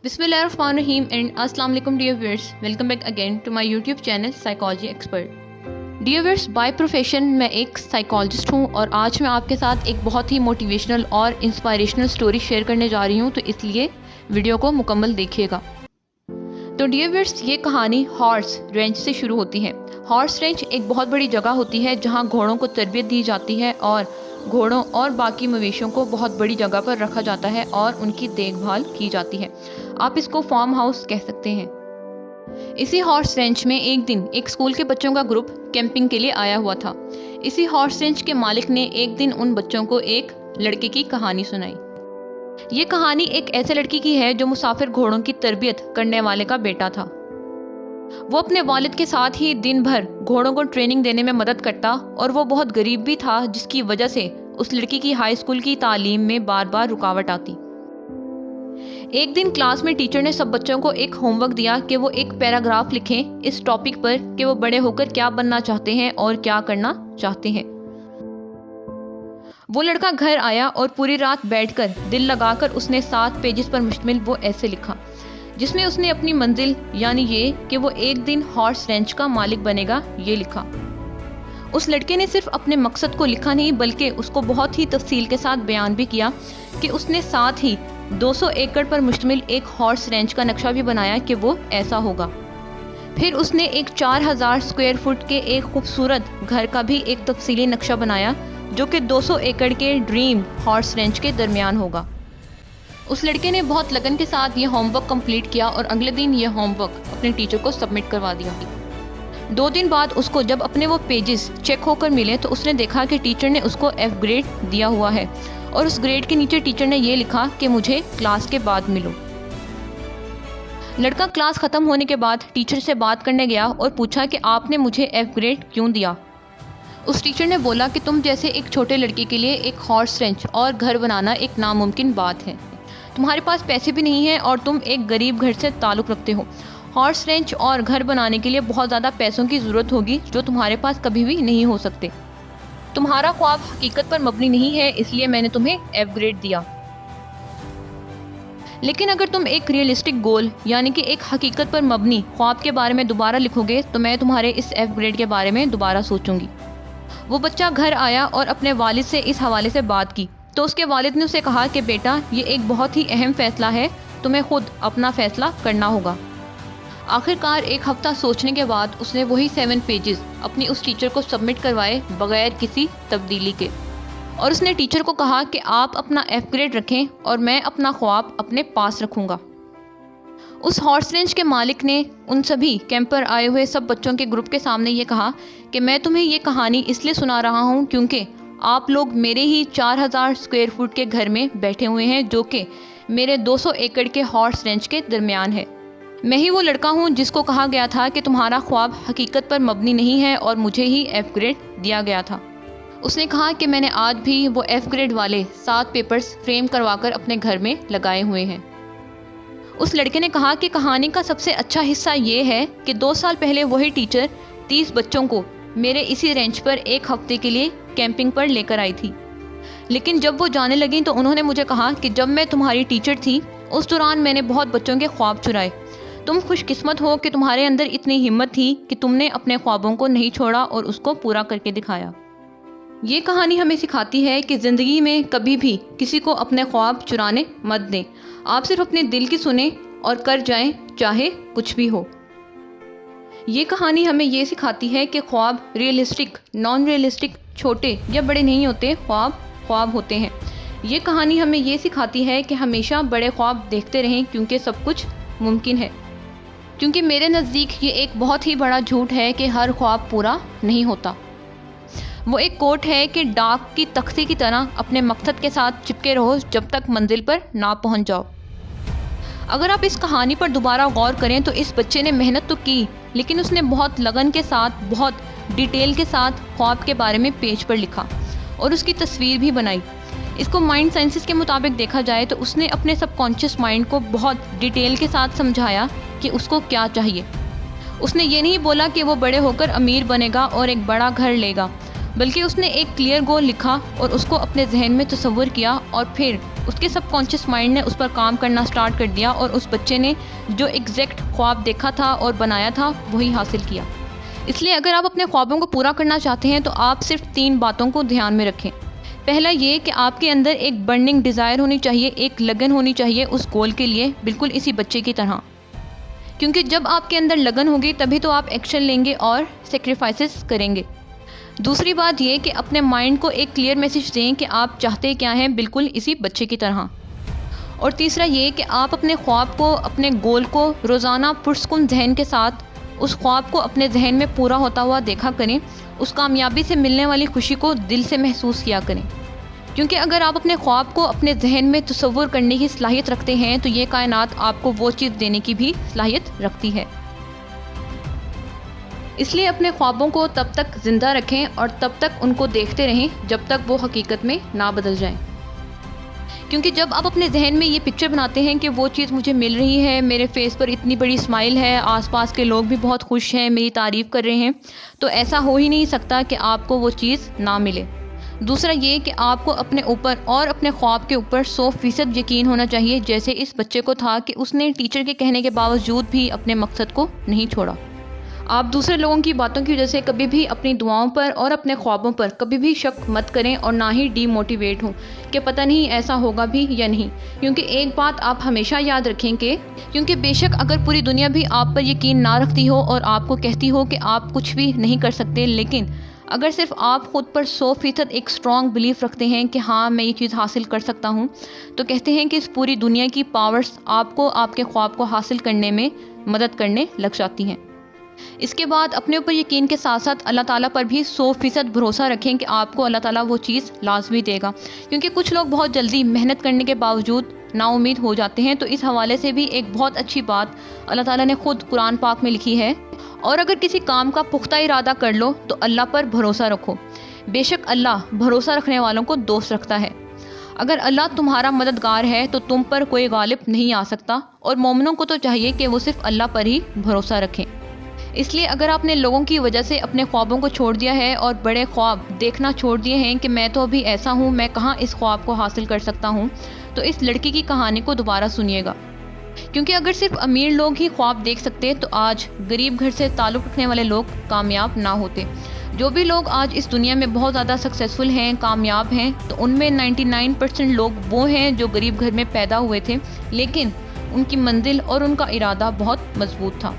Bismillahirrahmanirrahim and Assalamu alaikum dear viewers. Welcome back again to my YouTube channel Psychology Expert. Dear viewers, by profession मैं एक psychologist हूँ और आज मैं आपके साथ एक बहुत ही मोटिवेशनल और इंस्पायरेशनल स्टोरी शेयर करने जा रही हूँ, तो इसलिए वीडियो को मुकम्मल देखिएगा। तो डियर व्यूअर्स, ये कहानी हॉर्स रेंच से शुरू होती है। हॉर्स रेंच एक बहुत बड़ी जगह होती है जहाँ घोड़ों को तरबियत दी जाती है और घोड़ों और बाकी मवेशियों को बहुत बड़ी जगह पर रखा जाता है और उनकी देखभाल की जाती है। आप इसको फार्म हाउस कह सकते हैं। इसी हॉर्स रेंच में एक दिन एक स्कूल के बच्चों का ग्रुप कैंपिंग के लिए आया हुआ था। इसी हॉर्स रेंच के मालिक ने एक दिन उन बच्चों को एक लड़के की कहानी सुनाई। ये कहानी एक ऐसे लड़की की है जो मुसाफिर घोड़ों की तरबियत करने वाले का बेटा था। वो अपने वालिद के साथ ही दिन भर घोड़ों को ट्रेनिंग देने में मदद करता और वो बहुत गरीब भी था, जिसकी वजह से उस लड़की की हाई स्कूल की तालीम में बार बार रुकावट आती। एक दिन क्लास में टीचर ने सब बच्चों को एक होमवर्क दिया कि वो एक पैराग्राफ लिखें इस टॉपिक पर कि वो बड़े होकर क्या बनना चाहते हैं और क्या करना चाहते हैं। वो लड़का घर आया और पूरी रात बैठकर दिल लगाकर उसने 7 पेजेस पर मुश्तमिल वो ऐसे लिखा, जिसमें उसने अपनी मंजिल यानी ये कि वो एक दिन हॉर्स रेंच का मालिक बनेगा, ये लिखा। उस लड़के ने सिर्फ अपने मकसद को लिखा नहीं, बल्कि उसको बहुत ही तफसील के साथ बयान भी किया कि उसने साथ ही 200 एकड़ पर मुश्तमिल एक हॉर्स रेंच का नक्शा भी बनाया कि वो ऐसा होगा। फिर उसने एक 4000 स्क्वायर फुट के एक खूबसूरत घर का भी एक तफसीली नक्शा बनाया जो कि 200 एकड़ के ड्रीम हॉर्स रेंच के दरमियान होगा। उस लड़के ने बहुत लगन के साथ ये होमवर्क कंप्लीट किया और अगले दिन ये होमवर्क अपने टीचर को सबमिट करवा दिया। 2 दिन बाद उसको जब अपने वो पेजेस चेक होकर मिले तो उसने देखा कि टीचर ने उसको F ग्रेड दिया हुआ है और उस ग्रेड के नीचे टीचर ने ये लिखा कि मुझे क्लास के बाद मिलो। लड़का क्लास ख़त्म होने के बाद टीचर से बात करने गया और पूछा कि आपने मुझे F ग्रेड क्यों दिया। उस टीचर ने बोला कि तुम जैसे एक छोटे लड़के के लिए एक हॉर्स रेंच और घर बनाना एक नामुमकिन बात है। तुम्हारे पास पैसे भी नहीं हैं और तुम एक गरीब घर से ताल्लुक़ रखते हो। हॉर्स रेंच और घर बनाने के लिए बहुत ज़्यादा पैसों की ज़रूरत होगी जो तुम्हारे पास कभी भी नहीं हो सकते। तुम्हारा ख्वाब हकीकत पर मबनी नहीं है, इसलिए मैंने तुम्हें F ग्रेड दिया। लेकिन अगर तुम एक रियलिस्टिक गोल यानी कि एक हकीकत पर मबनी ख्वाब के बारे में दोबारा लिखोगे तो मैं तुम्हारे इस F ग्रेड के बारे में दोबारा सोचूंगी। वो बच्चा घर आया और अपने वालिद से इस हवाले से बात की तो उसके वालिद ने उसे कहा कि बेटा, ये एक बहुत ही अहम फ़ैसला है, तुम्हें खुद अपना फ़ैसला करना होगा। आखिरकार एक हफ़्ता सोचने के बाद उसने वही 7 पेजेस अपनी उस टीचर को सबमिट करवाए बगैर किसी तब्दीली के, और उसने टीचर को कहा कि आप अपना F ग्रेड रखें और मैं अपना ख्वाब अपने पास रखूँगा। उस हॉर्स रेंच के मालिक ने उन सभी कैंपर आए हुए सब बच्चों के ग्रुप के सामने ये कहा कि मैं तुम्हें ये कहानी इसलिए सुना रहा हूँ क्योंकि आप लोग मेरे ही 4000 स्क्वायर फुट के घर में बैठे हुए हैं जो कि मेरे 200 एकड़ के हॉर्स रेंच के दरमियान है। मैं ही वो लड़का हूँ जिसको कहा गया था कि तुम्हारा ख्वाब हकीकत पर मबनी नहीं है और मुझे ही F ग्रेड दिया गया था। उसने कहा कि मैंने आज भी वो F ग्रेड वाले 7 पेपर्स फ्रेम करवाकर अपने घर में लगाए हुए हैं। उस लड़के ने कहा कि कहानी का सबसे अच्छा हिस्सा ये है कि 2 साल पहले वही टीचर 30 बच्चों को मेरे इसी रेंच पर एक हफ्ते के लिए कैंपिंग पर लेकर आई थी। लेकिन जब वो जाने लगी तो उन्होंने मुझे कहा कि जब मैं तुम्हारी टीचर थी उस दौरान मैंने बहुत बच्चों के ख्वाब चुराए। तुम खुशकिस्मत हो कि तुम्हारे अंदर इतनी हिम्मत थी कि तुमने अपने ख्वाबों को नहीं छोड़ा और उसको पूरा करके दिखाया। ये कहानी हमें सिखाती है कि ज़िंदगी में कभी भी किसी को अपने ख्वाब चुराने मत दें। आप सिर्फ अपने दिल की सुने और कर जाएं, चाहे कुछ भी हो। ये कहानी हमें ये सिखाती है कि ख्वाब रियलिस्टिक, नॉन रियलिस्टिक, छोटे या बड़े नहीं होते, ख्वाब ख्वाब होते हैं। ये कहानी हमें ये सिखाती है कि हमेशा बड़े ख्वाब देखते रहें क्योंकि सब कुछ मुमकिन है। क्योंकि मेरे नज़दीक ये एक बहुत ही बड़ा झूठ है कि हर ख्वाब पूरा नहीं होता। वो एक कोट है कि डाक की तख्ती की तरह अपने मकसद के साथ चिपके रहो जब तक मंजिल पर ना पहुंच जाओ। अगर आप इस कहानी पर दोबारा गौर करें तो इस बच्चे ने मेहनत तो की, लेकिन उसने बहुत लगन के साथ, बहुत डिटेल के साथ ख्वाब के बारे में पेज पर लिखा और उसकी तस्वीर भी बनाई। इसको माइंड साइंसेस के मुताबिक देखा जाए तो उसने अपने सबकॉन्शियस माइंड को बहुत डिटेल के साथ समझाया कि उसको क्या चाहिए। उसने ये नहीं बोला कि वो बड़े होकर अमीर बनेगा और एक बड़ा घर लेगा, बल्कि उसने एक क्लियर गोल लिखा और उसको अपने जहन में तस्वुर किया और फिर اس کے سب کانشیس مائنڈ نے اس پر کام کرنا سٹارٹ کر دیا اور اس بچے نے جو ایگزیکٹ خواب دیکھا تھا اور بنایا تھا وہی حاصل کیا۔ اس لیے اگر آپ اپنے خوابوں کو پورا کرنا چاہتے ہیں تو آپ صرف 3 باتوں کو دھیان میں رکھیں۔ پہلا یہ کہ آپ کے اندر ایک برننگ ڈیزائر ہونی چاہیے، ایک لگن ہونی چاہیے اس گول کے لیے، بالکل اسی بچے کی طرح، کیونکہ جب آپ کے اندر لگن ہوگی تبھی تو آپ ایکشن لیں گے اور سیکریفائسز کریں گے۔ دوسری بات یہ کہ اپنے مائنڈ کو ایک کلیئر میسج دیں کہ آپ چاہتے کیا ہیں، بالکل اسی بچے کی طرح۔ اور تیسرا یہ کہ آپ اپنے خواب کو، اپنے گول کو روزانہ پرسکون ذہن کے ساتھ اس خواب کو اپنے ذہن میں پورا ہوتا ہوا دیکھا کریں، اس کامیابی سے ملنے والی خوشی کو دل سے محسوس کیا کریں، کیونکہ اگر آپ اپنے خواب کو اپنے ذہن میں تصور کرنے کی صلاحیت رکھتے ہیں تو یہ کائنات آپ کو وہ چیز دینے کی بھی صلاحیت رکھتی ہے۔ اس لیے اپنے خوابوں کو تب تک زندہ رکھیں اور تب تک ان کو دیکھتے رہیں جب تک وہ حقیقت میں نہ بدل جائیں، کیونکہ جب آپ اپنے ذہن میں یہ پکچر بناتے ہیں کہ وہ چیز مجھے مل رہی ہے، میرے فیس پر اتنی بڑی اسمائل ہے، آس پاس کے لوگ بھی بہت خوش ہیں، میری تعریف کر رہے ہیں، تو ایسا ہو ہی نہیں سکتا کہ آپ کو وہ چیز نہ ملے۔ دوسرا یہ کہ آپ کو اپنے اوپر اور اپنے خواب کے اوپر 100% یقین ہونا چاہیے، جیسے اس بچے کو تھا کہ اس نے ٹیچر کے کہنے کے باوجود بھی اپنے مقصد کو نہیں چھوڑا۔ آپ دوسرے لوگوں کی باتوں کی وجہ سے کبھی بھی اپنی دعاؤں پر اور اپنے خوابوں پر کبھی بھی شک مت کریں اور نہ ہی ڈی موٹیویٹ ہوں کہ پتہ نہیں ایسا ہوگا بھی یا نہیں، کیونکہ ایک بات آپ ہمیشہ یاد رکھیں کہ کیونکہ بے شک اگر پوری دنیا بھی آپ پر یقین نہ رکھتی ہو اور آپ کو کہتی ہو کہ آپ کچھ بھی نہیں کر سکتے، لیکن اگر صرف آپ خود پر 100% ایک اسٹرانگ بلیف رکھتے ہیں کہ ہاں میں یہ چیز حاصل کر سکتا ہوں، تو کہتے ہیں کہ اس پوری دنیا کی پاورز آپ کو آپ کے خواب کو حاصل کرنے میں مدد کرنے لگ جاتی ہیں۔ اس کے بعد اپنے اوپر یقین کے ساتھ ساتھ اللہ تعالیٰ پر بھی 100% بھروسہ رکھیں کہ آپ کو اللہ تعالیٰ وہ چیز لازمی دے گا، کیونکہ کچھ لوگ بہت جلدی محنت کرنے کے باوجود نا امید ہو جاتے ہیں۔ تو اس حوالے سے بھی ایک بہت اچھی بات اللہ تعالیٰ نے خود قرآن پاک میں لکھی ہے، اور اگر کسی کام کا پختہ ارادہ کر لو تو اللہ پر بھروسہ رکھو، بے شک اللہ بھروسہ رکھنے والوں کو دوست رکھتا ہے۔ اگر اللہ تمہارا مددگار ہے تو تم پر کوئی غالب نہیں آ سکتا، اور مومنوں کو تو چاہیے کہ وہ صرف اللہ پر ہی بھروسہ رکھیں۔ اس لیے اگر آپ نے لوگوں کی وجہ سے اپنے خوابوں کو چھوڑ دیا ہے اور بڑے خواب دیکھنا چھوڑ دیے ہیں کہ میں تو ابھی ایسا ہوں، میں کہاں اس خواب کو حاصل کر سکتا ہوں، تو اس لڑکی کی کہانی کو دوبارہ سنیے گا، کیونکہ اگر صرف امیر لوگ ہی خواب دیکھ سکتے تو آج غریب گھر سے تعلق رکھنے والے لوگ کامیاب نہ ہوتے۔ جو بھی لوگ آج اس دنیا میں بہت زیادہ سکسیزفل ہیں، کامیاب ہیں، تو ان میں 99% لوگ وہ ہیں جو غریب گھر میں پیدا ہوئے تھے، لیکن ان کی منزل اور ان کا ارادہ بہت مضبوط تھا،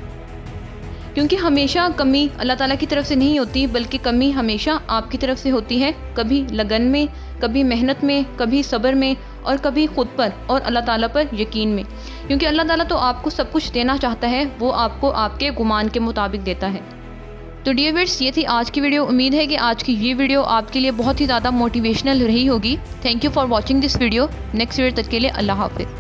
کیونکہ ہمیشہ کمی اللہ تعالیٰ کی طرف سے نہیں ہوتی، بلکہ کمی ہمیشہ آپ کی طرف سے ہوتی ہے، کبھی لگن میں، کبھی محنت میں، کبھی صبر میں، اور کبھی خود پر اور اللہ تعالیٰ پر یقین میں، کیونکہ اللہ تعالیٰ تو آپ کو سب کچھ دینا چاہتا ہے، وہ آپ کو آپ کے گمان کے مطابق دیتا ہے۔ تو ڈیئر ویئرز، یہ تھی آج کی ویڈیو۔ امید ہے کہ آج کی یہ ویڈیو آپ کے لیے بہت ہی زیادہ موٹیویشنل رہی ہوگی۔ Thank you for watching this video. Next video تک کے لیے اللہ حافظ۔